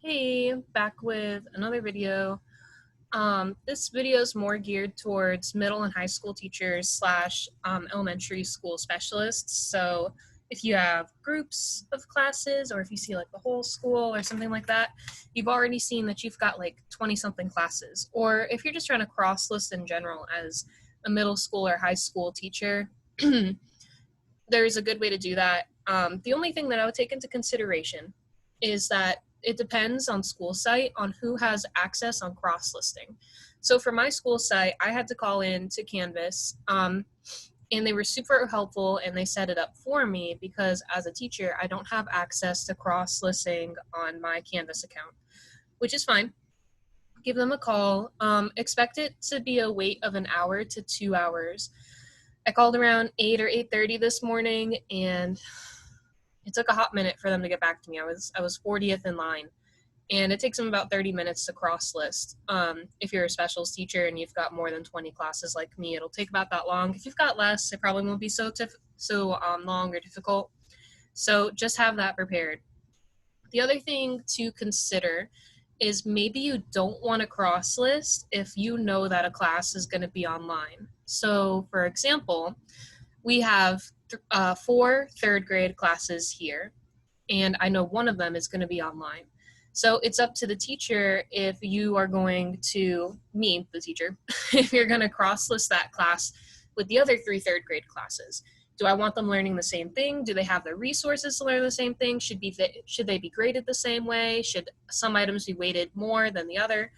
Hey, back with another video. This video is more geared towards middle and high school teachers slash elementary school specialists. So if you have groups of classes or if you see like the whole school or something like that, you've already seen that you've got like 20 something classes. Or if you're just trying to cross list in general as a middle school or high school teacher, there's a good way to do that. The only thing that I would take into consideration is that it depends on school site on who has access on cross-listing. So for my school site, I had to call in to Canvas, and they were super helpful and they set it up for me because as a teacher, I don't have access to cross-listing on my Canvas account, which is fine. Give them a call. Expect it to be a wait of an hour to 2 hours. I called around 8 or 8:30 this morning, and it took a hot minute for them to get back to me. I was 40th in line, and it takes them about 30 minutes to cross list. If you're a specials teacher and you've got more than 20 classes like me, it'll take about that long. If you've got less, it probably won't be so long or difficult. So just have that prepared. The other thing to consider is maybe you don't want to cross list if you know that a class is going to be online. So for example, we have 4 third grade classes here, and I know one of them is going to be online. So it's up to the teacher if you are going to, me, the teacher, if you're going to cross list that class with the other 3 third grade classes. Do I want them learning the same thing? Do they have the resources to learn the same thing? Should they be graded the same way? Should some items be weighted more than the other?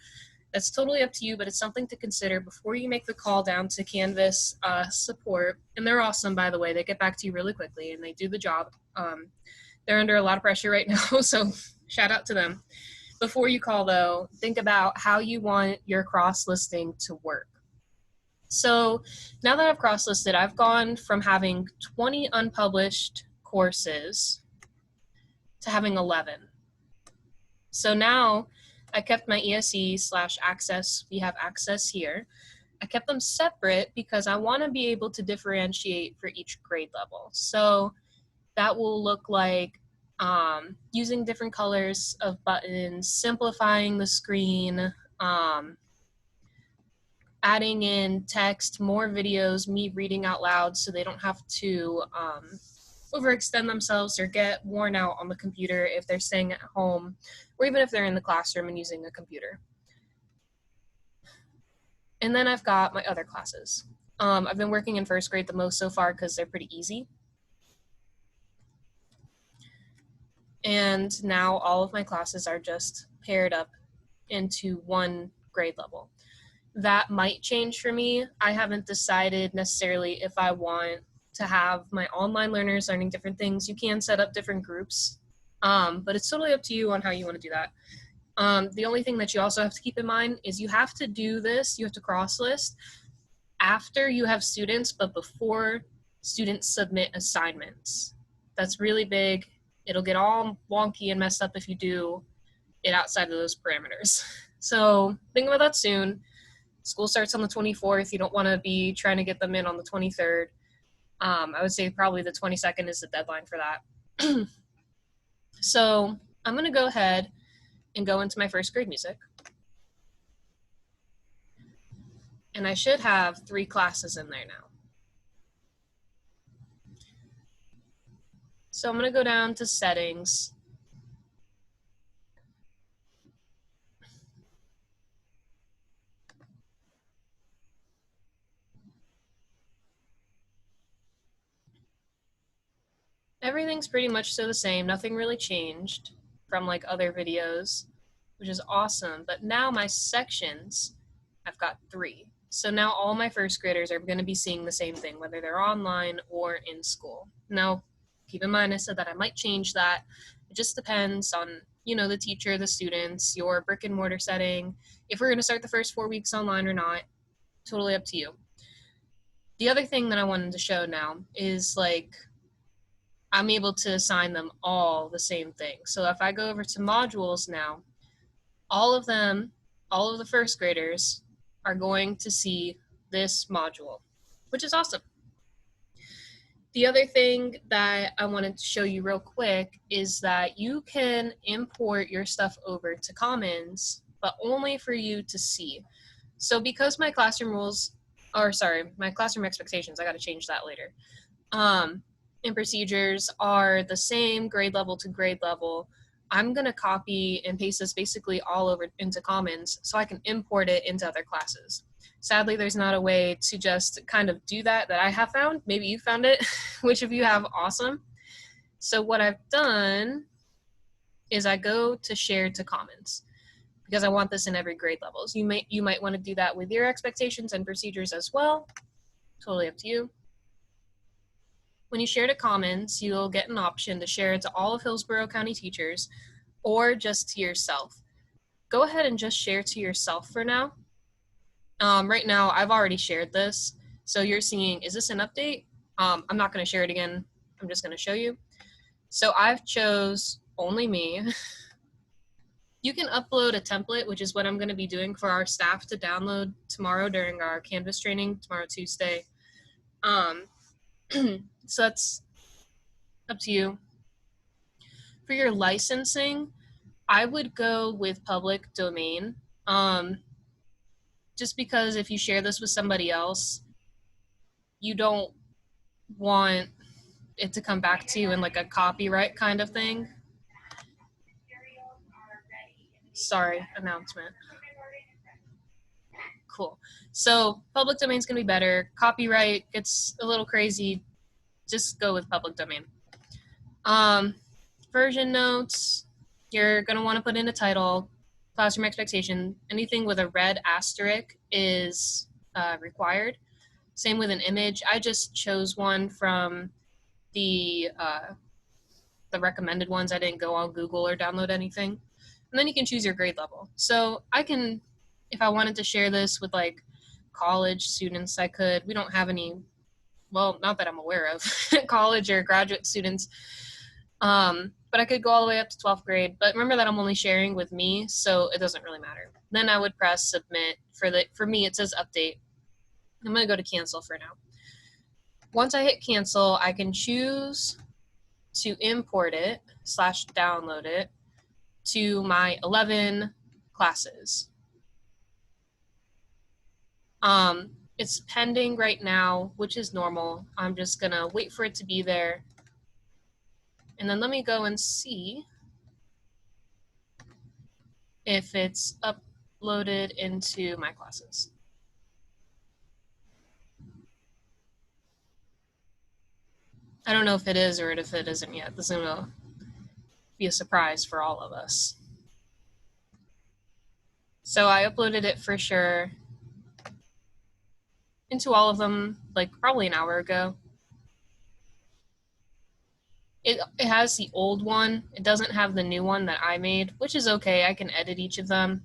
That's totally up to you, but it's something to consider before you make the call down to Canvas support. And they're awesome, by the way. They get back to you really quickly and they do the job. They're under a lot of pressure right now, so shout out to them. Before you call, though, think about how you want your cross-listing to work. So now that I've cross-listed, I've gone from having 20 unpublished courses to having 11. So now I kept my ESE/access, we have access here. I kept them separate because I want to be able to differentiate for each grade level. So that will look like using different colors of buttons, simplifying the screen, adding in text, more videos, me reading out loud so they don't have to overextend themselves or get worn out on the computer if they're staying at home, or even if they're in the classroom and using a computer. And then I've got my other classes. I've been working in first grade the most so far because they're pretty easy. And now all of my classes are just paired up into one grade level. That might change for me. I haven't decided necessarily if I want to have my online learners learning different things. You can set up different groups, but it's totally up to you on how you want to do that. The only thing that you also have to keep in mind is you have to do this, you have to cross list after you have students, but before students submit assignments. That's really big. It'll get all wonky and messed up if you do it outside of those parameters. So think about that soon. School starts on the 24th. You don't want to be trying to get them in on the 23rd. I would say probably the 22nd is the deadline for that. So I'm going to go ahead and go into my first grade music. And I should have 3 classes in there now. So I'm going to go down to settings. Everything's pretty much still the same. Nothing really changed from like other videos, which is awesome. But now my sections, I've got 3. So now all my first graders are going to be seeing the same thing, whether they're online or in school. Now, keep in mind I said that I might change that. It just depends on, the teacher, the students, your brick and mortar setting, if we're going to start the first 4 weeks online or not. Totally up to you. The other thing that I wanted to show now is like I'm able to assign them all the same thing. So if I go over to modules now, all of the first graders are going to see this module, which is awesome. The other thing that I wanted to show you real quick is that you can import your stuff over to Commons, but only for you to see. So because my classroom rules, or sorry, my classroom expectations, I got to change that later, and procedures are the same grade level to grade level, I'm going to copy and paste this basically all over into Commons so I can import it into other classes. Sadly, there's not a way to just kind of do that I have found. Maybe you found it, which if you have, awesome. So what I've done is I go to share to Commons because I want this in every grade levels. You might want to do that with your expectations and procedures as well. Totally up to you. When you share to Commons, you'll get an option to share it to all of Hillsborough County teachers or just to yourself. Go ahead and just share to yourself for now. Right now, I've already shared this. So you're seeing, is this an update? I'm not going to share it again. I'm just going to show you. So I've chose only me. You can upload a template, which is what I'm going to be doing for our staff to download tomorrow during our Canvas training, tomorrow, Tuesday. So that's up to you. For your licensing, I would go with public domain. Just because if you share this with somebody else, you don't want it to come back to you in like a copyright kind of thing. Sorry, announcement. Cool. So public domain is going to be better. Copyright gets a little crazy. Just go with public domain. Version notes, you're going to want to put in a title, classroom expectation. Anything with a red asterisk is required. Same with an image. I just chose one from the recommended ones. I didn't go on Google or download anything. And then you can choose your grade level. So I can, if I wanted to share this with like college students, I could. We don't have any, well, not that I'm aware of, college or graduate students. But I could go all the way up to 12th grade. But remember that I'm only sharing with me, so it doesn't really matter. Then I would press submit. For me, it says update. I'm going to go to cancel for now. Once I hit cancel, I can choose to import it / download it to my 11 classes. It's pending right now, which is normal. I'm just going to wait for it to be there. And then let me go and see if it's uploaded into my classes. I don't know if it is or if it isn't yet. This is going to be a surprise for all of us. So I uploaded it for sure into all of them, like probably an hour ago. It has the old one. It doesn't have the new one that I made, which is okay. I can edit each of them.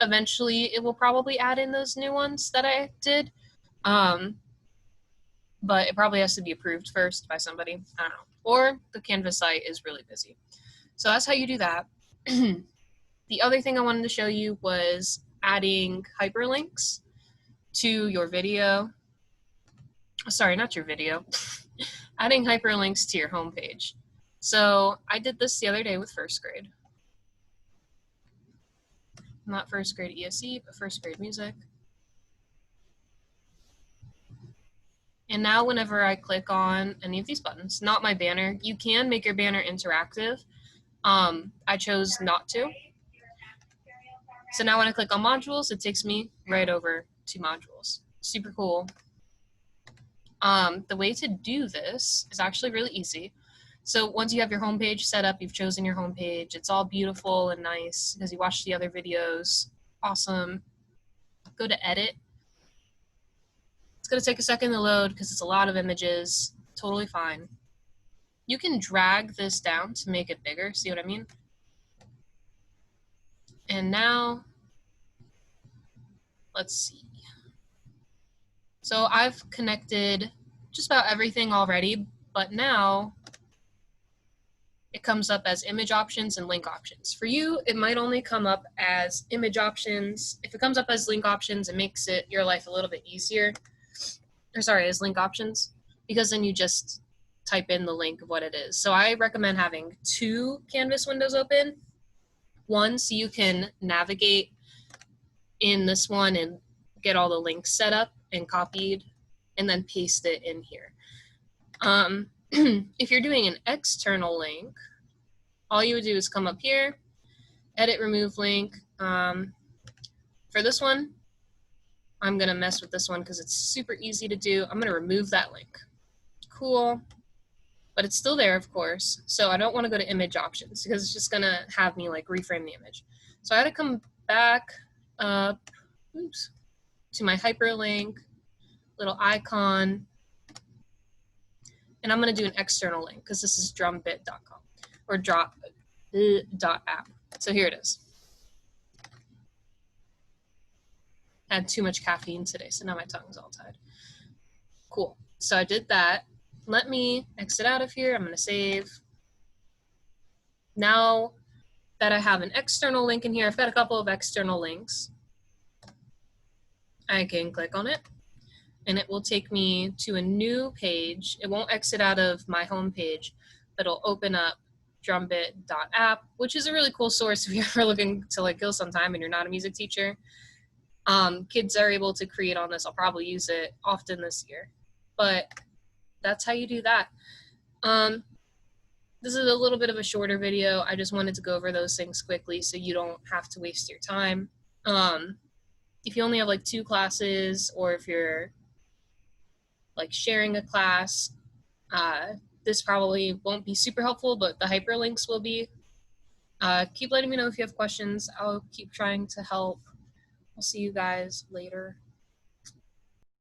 Eventually, it will probably add in those new ones that I did. But it probably has to be approved first by somebody. I don't know. Or the Canvas site is really busy. So that's how you do that. The other thing I wanted to show you was adding hyperlinks to your video. Sorry, not your video. Adding hyperlinks to your homepage. So I did this the other day with first grade. Not first grade ESE, but first grade music. And now whenever I click on any of these buttons, not my banner, you can make your banner interactive. I chose not to. So now when I click on modules, it takes me right over to modules. Super cool. The way to do this is actually really easy. So once you have your homepage set up, you've chosen your homepage, it's all beautiful and nice because you watched the other videos. Awesome. Go to edit. It's going to take a second to load because it's a lot of images. Totally fine. You can drag this down to make it bigger. See what I mean? And now, let's see. So I've connected just about everything already, but now it comes up as image options and link options. For you, it might only come up as image options. If it comes up as link options, it makes your life a little bit easier. Or sorry, as link options. because then you just type in the link of what it is. So I recommend having 2 Canvas windows open. One, so you can navigate in this one and get all the links set up and copied, and then paste it in here. If you're doing an external link, all you would do is come up here, edit, remove link. For this one, I'm going to mess with this one because it's super easy to do. I'm going to remove that link. Cool. But it's still there, of course. So I don't want to go to image options because it's just going to have me like reframe the image. So I had to come back up to my hyperlink, little icon, and I'm going to do an external link because this is drumbit.com or drop.app. So here it is. I had too much caffeine today, so now my tongue's all tied. Cool. So I did that. Let me exit out of here. I'm going to save. Now that I have an external link in here, I've got a couple of external links. I can click on it, and it will take me to a new page. It won't exit out of my home page, but it'll open up drumbit.app, which is a really cool source if you're ever looking to like kill some time and you're not a music teacher. Kids are able to create on this. I'll probably use it often this year, but that's how you do that. This is a little bit of a shorter video. I just wanted to go over those things quickly so you don't have to waste your time. If you only have like 2 classes, or if you're like sharing a class, this probably won't be super helpful, but the hyperlinks will be. Keep letting me know if you have questions. I'll keep trying to help. I'll see you guys later.